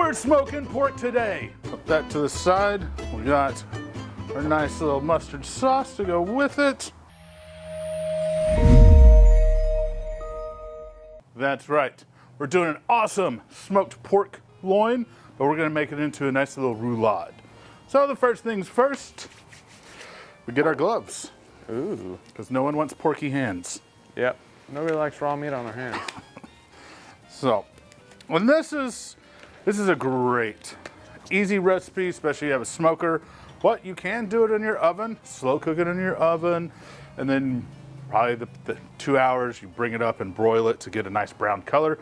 We're smoking pork today. Put that to the side. We got our nice little mustard sauce to go with it. That's right. We're doing an awesome smoked pork loin, but we're gonna make it into a nice little roulade. So the first things first, we get our gloves. Ooh. Because no one wants porky hands. Yep. Nobody likes raw meat on their hands. So, and this is a great, easy recipe, especially if you have a smoker. But you can do it in your oven, slow cook it in your oven, and then probably the 2 hours, you bring it up and broil it to get a nice brown color.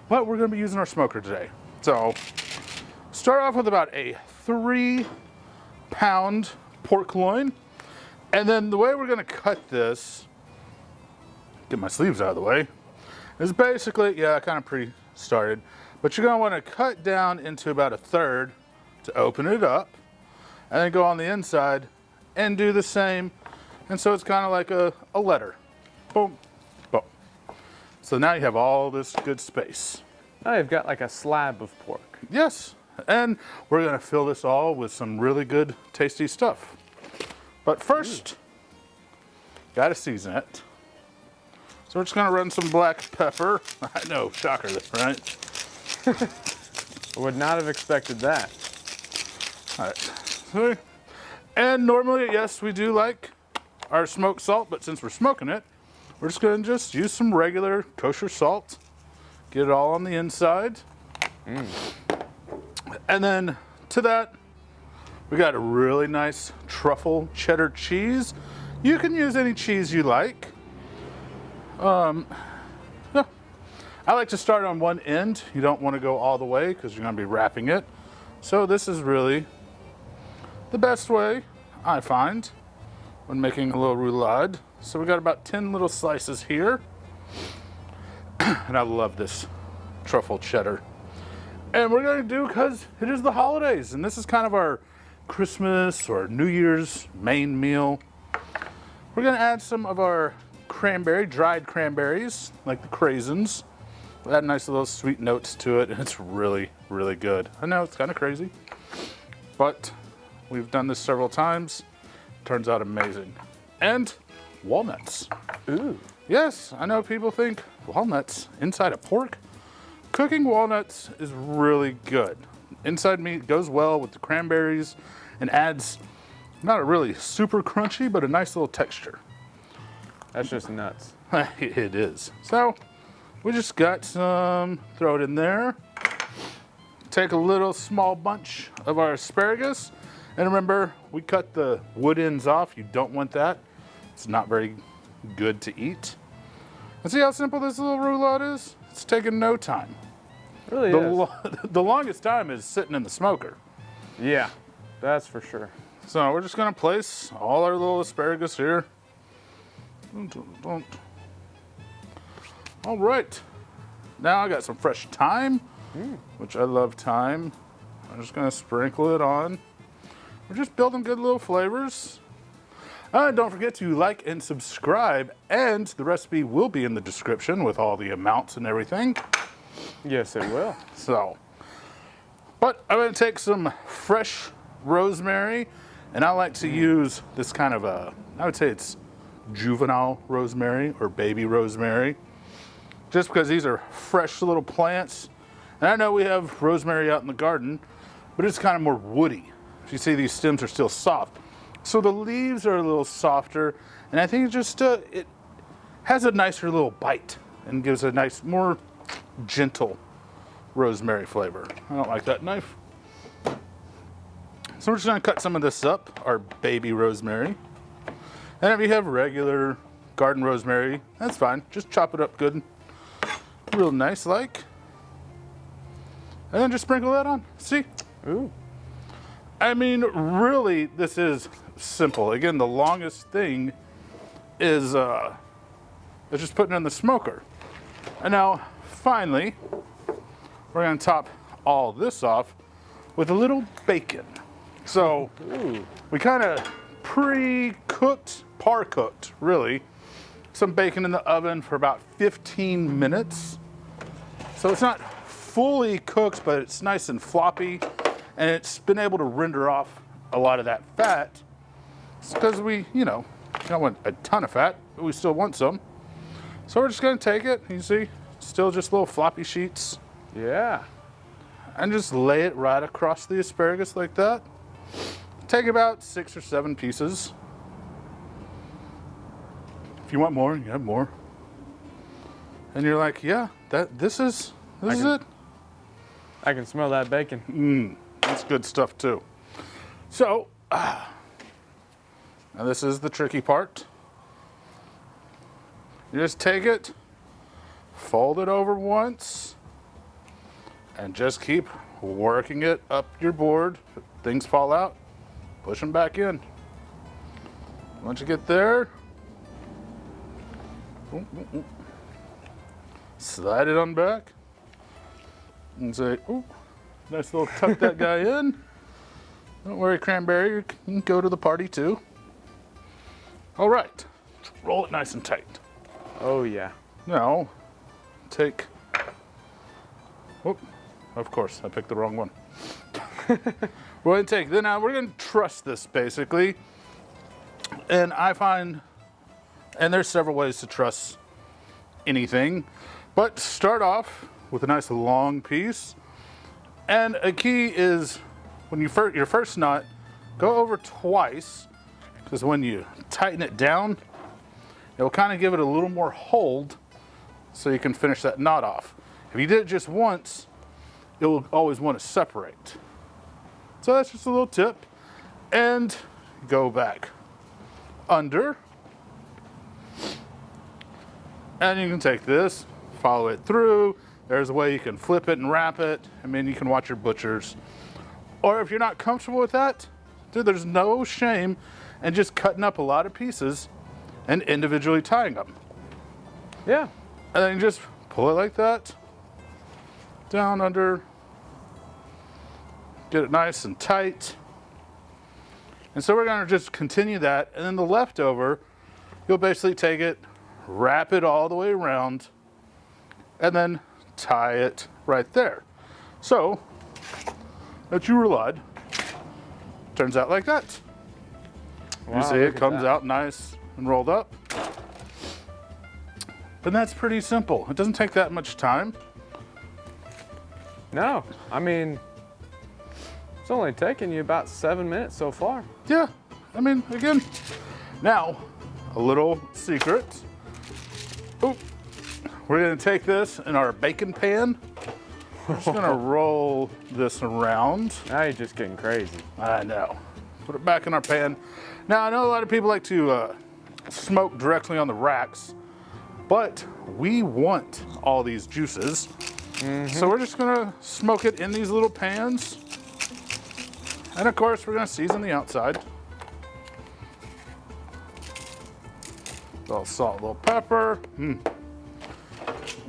But we're gonna be using our smoker today. So, start off with about a 3-pound pork loin. And then the way we're gonna cut this, get my sleeves out of the way, is basically, yeah, kind of pre-started, but you're gonna wanna cut down into about 1/3 to open it up, and then go on the inside and do the same. And so it's kind of like a letter. Boom, boom. So now you have all this good space. Oh, you've got like a slab of pork. Yes, and we're gonna fill this all with some really good, tasty stuff. But first, gotta season it. So we're just gonna run some black pepper. I know, shocker, right? I would not have expected that. All right. And normally, yes, we do like our smoked salt, but since we're smoking it, we're just gonna use some regular kosher salt. Get it all on the inside. And then to that, we got a really nice truffle cheddar cheese. You can use any cheese you like. Yeah. I like to start on one end. You don't want to go all the way because you're going to be wrapping it. So this is really the best way, I find, when making a little roulade. So we got about 10 little slices here. And I love this truffle cheddar. And we're going to do, because it is the holidays, and this is kind of our Christmas or New Year's main meal. We're going to add some of our dried cranberries, like the craisins. Add nice little sweet notes to it, and it's really, really good. I know it's kind of crazy, but we've done this several times. Turns out amazing. And walnuts. Ooh. Yes, I know people think walnuts inside of pork. Cooking walnuts is really good. Inside meat goes well with the cranberries and adds not a really super crunchy, but a nice little texture. That's just nuts. It is. So we just got some, throw it in there. Take a little small bunch of our asparagus. And remember, we cut the wood ends off. You don't want that. It's not very good to eat. And see how simple this little roulade is? It's taking no time. It really is. The longest time is sitting in the smoker. Yeah, that's for sure. So we're just gonna place all our little asparagus here. All right. Now I got some fresh thyme, which I love thyme. I'm just gonna sprinkle it on. We're just building good little flavors. Don't forget to like and subscribe, and the recipe will be in the description with all the amounts and everything. Yes, it will. So, but I'm gonna take some fresh rosemary, and I like to use this kind of I would say it's juvenile rosemary or baby rosemary, just because these are fresh little plants. And I know we have rosemary out in the garden, but it's kind of more woody. If you see, these stems are still soft. So the leaves are a little softer, and I think it just it has a nicer little bite and gives a nice, more gentle rosemary flavor. I don't like that knife. So we're just gonna cut some of this up, our baby rosemary. And if you have regular garden rosemary, that's fine. Just chop it up good, real nice like. And then just sprinkle that on. See? Ooh. I mean, really, this is simple. Again, the longest thing is just putting it in the smoker. And now, finally, we're gonna top all this off with a little bacon. So, we kind of pre-cooked, par-cooked, really, some bacon in the oven for about 15 minutes. So it's not fully cooked, but it's nice and floppy, and it's been able to render off a lot of that fat. It's because we, don't want a ton of fat, but we still want some. So we're just gonna take it, you see, still just little floppy sheets, Yeah. and just lay it right across the asparagus like that. Take about 6 or 7 pieces. If you want more, you have more. And you're like, yeah, this is it. I can smell that bacon. That's good stuff too. So, now this is the tricky part. You just take it, fold it over once, and just keep working it up your board. If things fall out, push them back in. Once you get there, slide it on back and say, "Ooh, nice little tuck that guy in. Don't worry, Cranberry, you can go to the party too." All right, roll it nice and tight. Oh, yeah. Now, take, oh, of course, I picked the wrong one. We're going to take, now we're going to truss this basically. And I find, and there's several ways to truss anything, but start off with a nice long piece. And a key is when your first knot, go over twice, because when you tighten it down, it will kind of give it a little more hold so you can finish that knot off. If you did it just once, it will always want to separate. So that's just a little tip. And go back under. And you can take this, follow it through. There's a way you can flip it and wrap it. I mean, you can watch your butchers. Or if you're not comfortable with that, dude, there's no shame in just cutting up a lot of pieces and individually tying them. Yeah. And then you just pull it like that, down under, get it nice and tight. And so we're gonna just continue that, and then the leftover, you'll basically take it, wrap it all the way around, and then tie it right there. So, that you roulade turns out like that. Wow, You see it comes out nice and rolled up. And that's pretty simple. It doesn't take that much time. No, I mean, it's only taken you about 7 minutes so far. Yeah, I mean, again, now, a little secret. Oop. We're gonna take this in our bacon pan. We're just gonna roll this around. Now you're just getting crazy. I know. Put it back in our pan. Now, I know a lot of people like to smoke directly on the racks, but we want all these juices. So we're just gonna smoke it in these little pans. And of course, we're gonna season the outside. A little salt, a little pepper.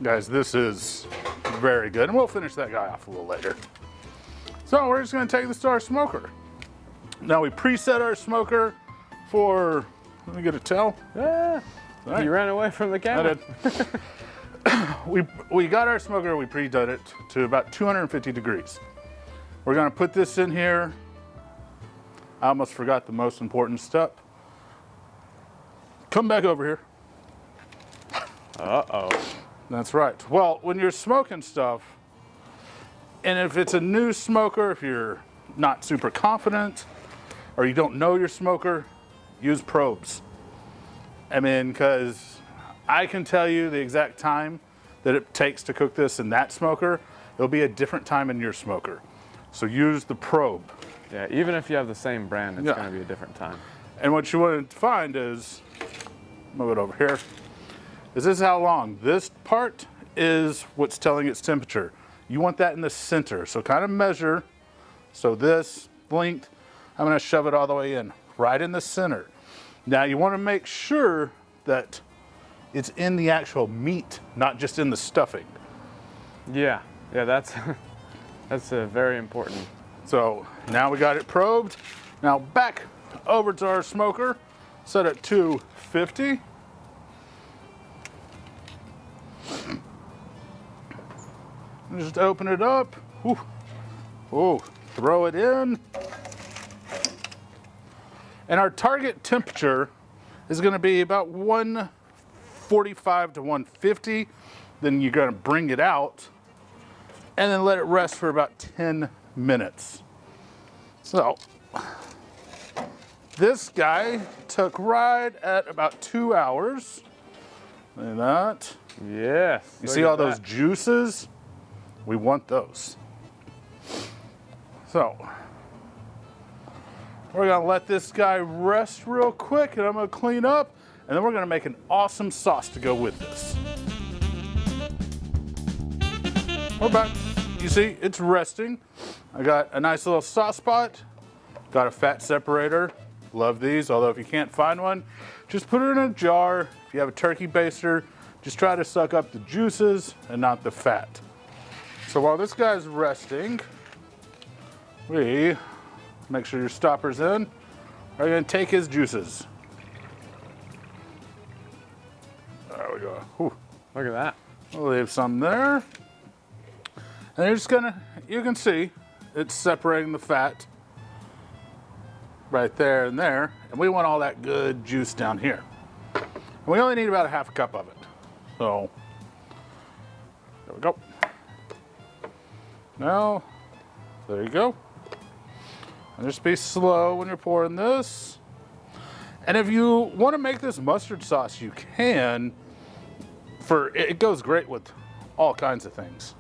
Guys, this is very good. And we'll finish that guy off a little later. So we're just gonna take this to our smoker. Now we preset our smoker for, let me get a towel. Ah, Right. You ran away from the I camera. did. We got our smoker, we pre-did it to about 250 degrees. We're gonna put this in here. I almost forgot the most important step. Come back over here. Uh-oh. That's right. Well, when you're smoking stuff, and if it's a new smoker, if you're not super confident, or you don't know your smoker, use probes. I mean, because I can tell you the exact time that it takes to cook this in that smoker. It'll be a different time in your smoker. So use the probe. Yeah, even if you have the same brand, it's Yeah. going to be a different time. And what you want to find is, move it over here, is this how long? This part is what's telling its temperature. You want that in the center. So kind of measure. So this length, I'm going to shove it all the way in, right in the center. Now you want to make sure that it's in the actual meat, not just in the stuffing. Yeah, that's that's very important. So now we got it probed. Now back over to our smoker, set at 250. Just open it up. Ooh. Ooh. Throw it in. And our target temperature is going to be about 145 to 150. Then you're going to bring it out and then let it rest for about 10 minutes. So this guy took right at about 2 hours. Look at that. Yes. You see all those juices? We want those. So we're gonna let this guy rest real quick, and I'm gonna clean up, and then we're gonna make an awesome sauce to go with this. We're back. You see, it's resting. I got a nice little sauce pot, got a fat separator. Love these, although if you can't find one, just put it in a jar. If you have a turkey baster, just try to suck up the juices and not the fat. So while this guy's resting, we, make sure your stopper's in, are gonna take his juices. There we go. Whew. Look at that. We'll leave some there. And you're just gonna, you can see, it's separating the fat right there and there. And we want all that good juice down here. And we only need about a half a cup of it. So, there we go. Now, there you go. And just be slow when you're pouring this. And if you want to make this mustard sauce, you can. It goes great with all kinds of things.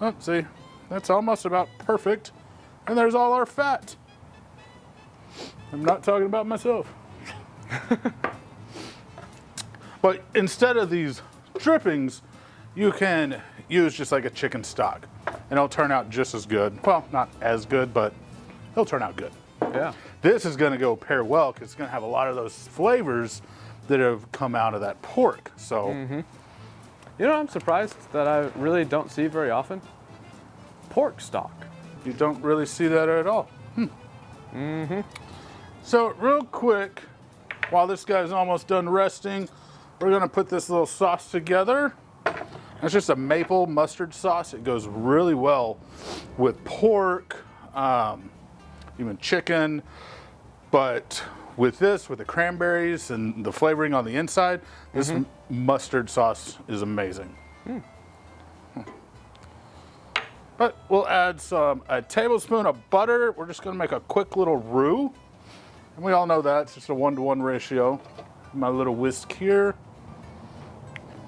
Oh, see, that's almost about perfect. And there's all our fat. I'm not talking about myself. But instead of these drippings, you can use just like a chicken stock. And it'll turn out just as good. Well, not as good, but it'll turn out good. Yeah. This is gonna go pair well because it's gonna have a lot of those flavors that have come out of that pork. So, You know what I'm surprised that I really don't see very often? Pork stock. you don't really see that at all. So real quick, while this guy's almost done resting, we're gonna put this little sauce together. It's just a maple mustard sauce. It goes really well with pork, even chicken, but with this, with the cranberries and the flavoring on the inside, this mustard sauce is amazing. But we'll add a tablespoon of butter. We're just gonna make a quick little roux. And we all know that, it's just a 1-to-1 ratio. My little whisk here.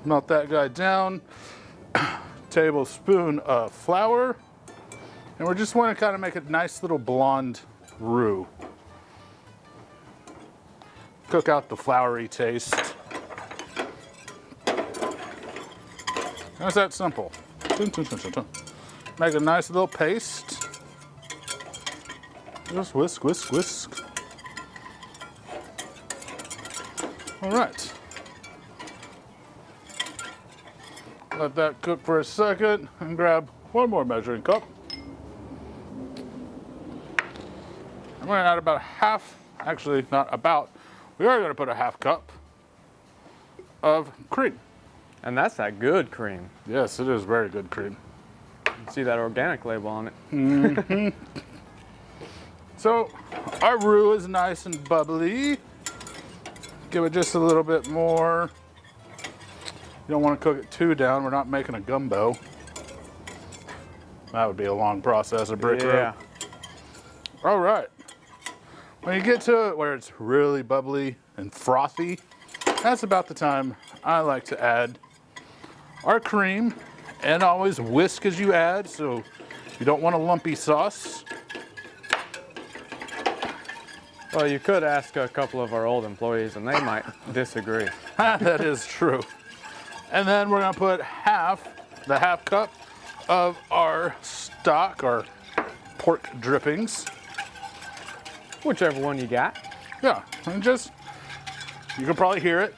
Melt that guy down. Tablespoon of flour. And we just wanna kinda make a nice little blonde roux. Cook out the floury taste. That's that simple. Make a nice little paste. Just whisk, whisk, whisk. All right. Let that cook for a second and grab one more measuring cup. I'm going to add about half, actually not about, we are going to put a half cup of cream. And that's that good cream. Yes, it is very good cream. You can see that organic label on it. So our roux is nice and bubbly. Give it just a little bit more. You don't want to cook it too down. We're not making a gumbo. That would be a long process, a brick roux. All right. When you get to it where it's really bubbly and frothy, that's about the time I like to add our cream, and always whisk as you add, so you don't want a lumpy sauce. Well, you could ask a couple of our old employees and they might disagree. That is true. And then we're gonna put the half cup of our stock, our pork drippings. Whichever one you got. Yeah, and just, you can probably hear it.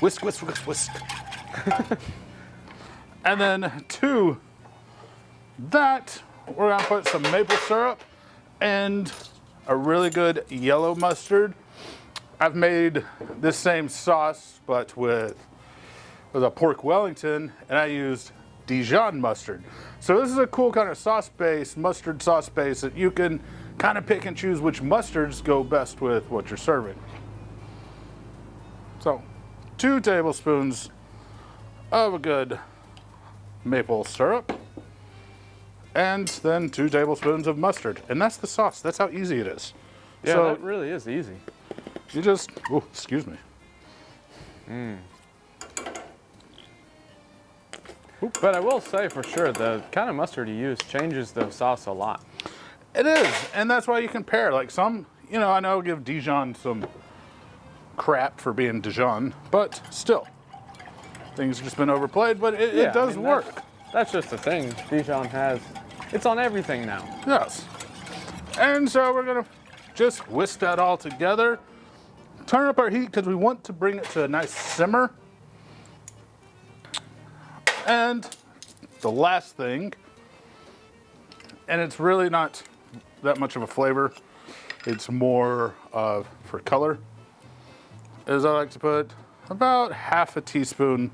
Whisk, whisk, whisk, whisk. And then to that, we're gonna put some maple syrup and a really good yellow mustard. I've made this same sauce, but with a pork Wellington, and I used Dijon mustard. So this is a cool kind of sauce base, mustard sauce base, that you can kind of pick and choose which mustards go best with what you're serving. So 2 tablespoons of a good maple syrup, and then 2 tablespoons of mustard. And that's the sauce. That's how easy it is. Yeah, so that really is easy. you just, oh, excuse me. But I will say for sure, the kind of mustard you use changes the sauce a lot. It is, and that's why you can pair. Like some, you know, I know give Dijon some crap for being Dijon, but still, things have just been overplayed, but it does work. That's just the thing. Dijon has, it's on everything now. Yes. And so we're gonna just whisk that all together. Turn up our heat because we want to bring it to a nice simmer. And the last thing, and it's really not that much of a flavor, it's more for color, is I like to put about half a teaspoon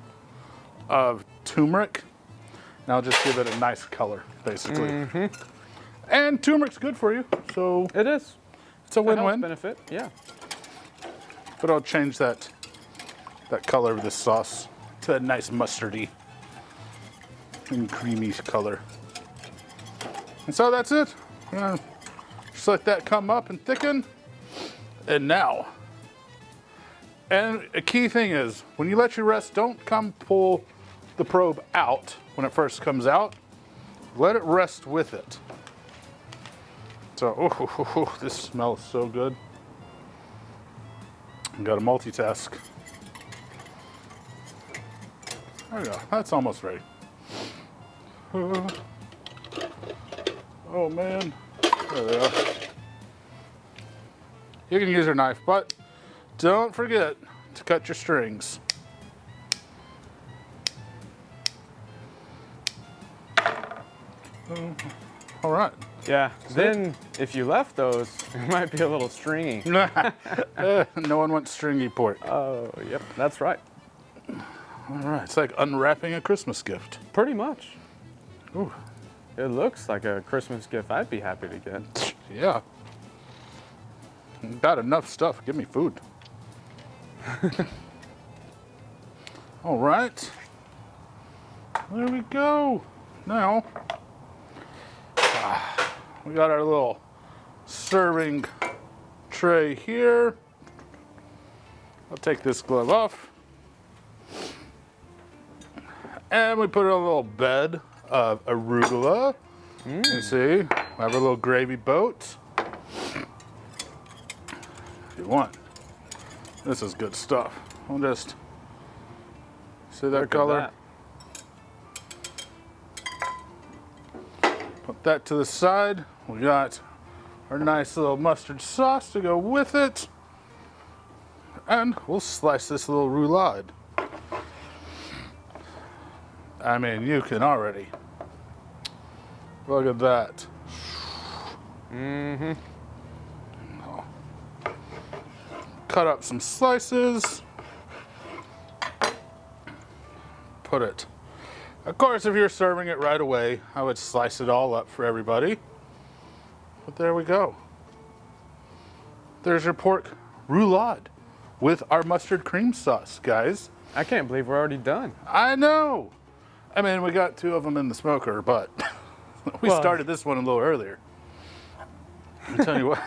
of turmeric. And I'll just give it a nice color, basically. And turmeric's good for you, so It is. it's a win-win. Benefit, yeah. But I'll change that color of this sauce to a nice mustardy and creamy color. And so that's it. We're gonna just let that come up and thicken. And now, and a key thing is, when you let your rest, don't come pull the probe out when it first comes out. Let it rest with it. So, this smells so good. Got to multitask. There we go. That's almost ready. Oh man. There we are. You can use your knife, but don't forget to cut your strings. All right. Yeah, then if you left those, it might be a little stringy. No one wants stringy pork. Oh, yep, that's right. All right, it's like unwrapping a Christmas gift. Pretty much. Ooh. It looks like a Christmas gift I'd be happy to get. Yeah. Got enough stuff. Give me food. All right. There we go. Now, we got our little serving tray here. I'll take this glove off. And we put a little bed of arugula. You see, we have a little gravy boat. If you want. This is good stuff. I'll just see that Look at color. Put that to the side. We got our nice little mustard sauce to go with it. And we'll slice this little roulade. I mean, you can already. Look at that. Oh. Cut up some slices. Put it. Of course, if you're serving it right away, I would slice it all up for everybody. But there we go. There's your pork roulade with our mustard cream sauce, guys. I can't believe we're already done. I know. I mean, we got 2 of them in the smoker, but we started this one a little earlier. I'll tell you what.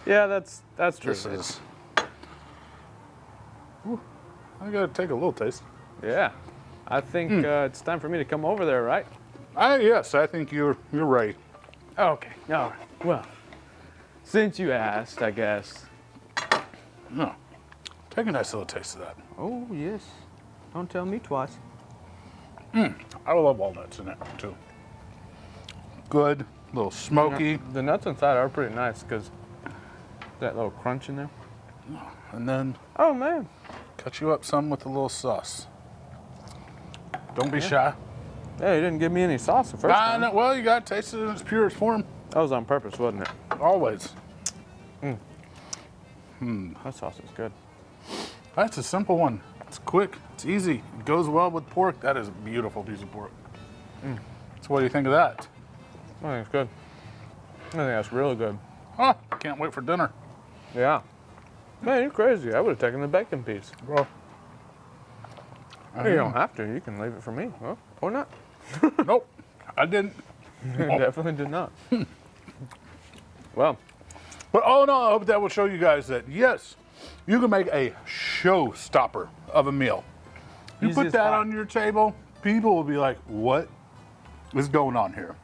Yeah, that's true. This is. Ooh, I gotta take a little taste. Yeah. I think it's time for me to come over there, right? Yes, I think you're right. Okay. All right. Well, since you asked, I guess. No. Take a nice little taste of that. Oh, yes. Don't tell me twice. I love walnuts in it too. Good, a little smoky. The nuts inside are pretty nice because that little crunch in there. And then Oh, man. cut you up some with a little sauce. Don't be shy. Yeah, you didn't give me any sauce the first time. No, well, you got to taste it in its purest form. That was on purpose, wasn't it? Always. That sauce is good. That's a simple one. It's quick. It's easy. It goes well with pork. That is a beautiful piece of pork. So what do you think of that? I think it's good. I think that's really good. Oh, can't wait for dinner. Yeah. Man, you're crazy. I would have taken the bacon piece. Well, You don't have to. You can leave it for me. Well, or not. Nope, I didn't. Definitely did not. Well, But all in all, I hope that will show you guys that, yes, you can make a showstopper of a meal. You Easy put as that pie. on your table, people will be like, what is going on here?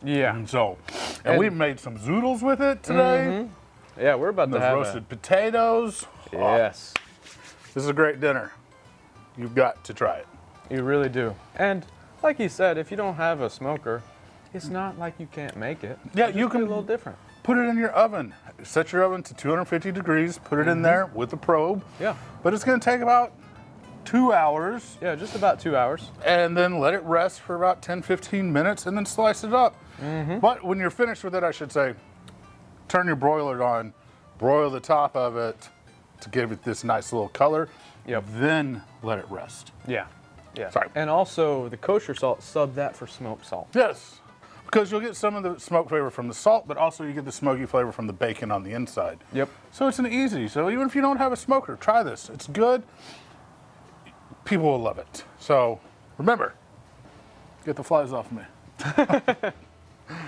yeah. And so, and we made some zoodles with it today. Yeah, we're about to Those have roasted potatoes. a... Yes. This is a great dinner. You've got to try it. You really do. And like he said, if you don't have a smoker, it's not like you can't make it. Yeah, It'll you just be can- a little different. Put it in your oven. Set your oven to 250 degrees. Put it in there with the probe. Yeah. But it's going to take about 2 hours. Yeah, just about 2 hours. And then let it rest for about 10-15 minutes and then slice it up. But when you're finished with it, I should say, turn your broiler on, broil the top of it to give it this nice little color. Yep. Then let it rest. Yeah. Yeah. Sorry. And also the kosher salt, sub that for smoked salt. Yes, because you'll get some of the smoke flavor from the salt, but also you get the smoky flavor from the bacon on the inside. Yep. So it's an easy. So even if you don't have a smoker, try this. It's good. People will love it. So remember, get the flies off me.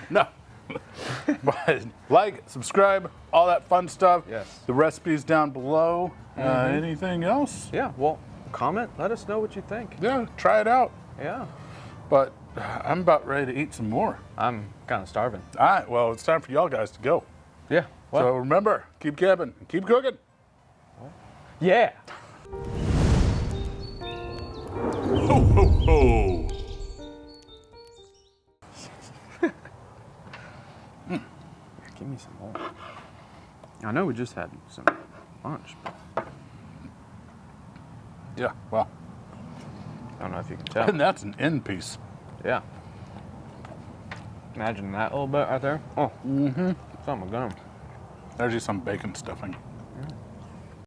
No. But like, subscribe, all that fun stuff. Yes. The recipes down below. Anything else? Yeah, well, comment. Let us know what you think. Yeah, try it out. Yeah. But I'm about ready to eat some more. I'm kind of starving. All right, well, it's time for y'all guys to go. Yeah. Well, So remember, keep camping, and keep cooking. yeah. Ho, ho, ho. Give me some more. I know we just had some lunch, but Yeah, well, I don't know if you can tell. and that's an end piece. Yeah. Imagine that little bit right there. Oh. Something gum. There's just some bacon stuffing. Yeah.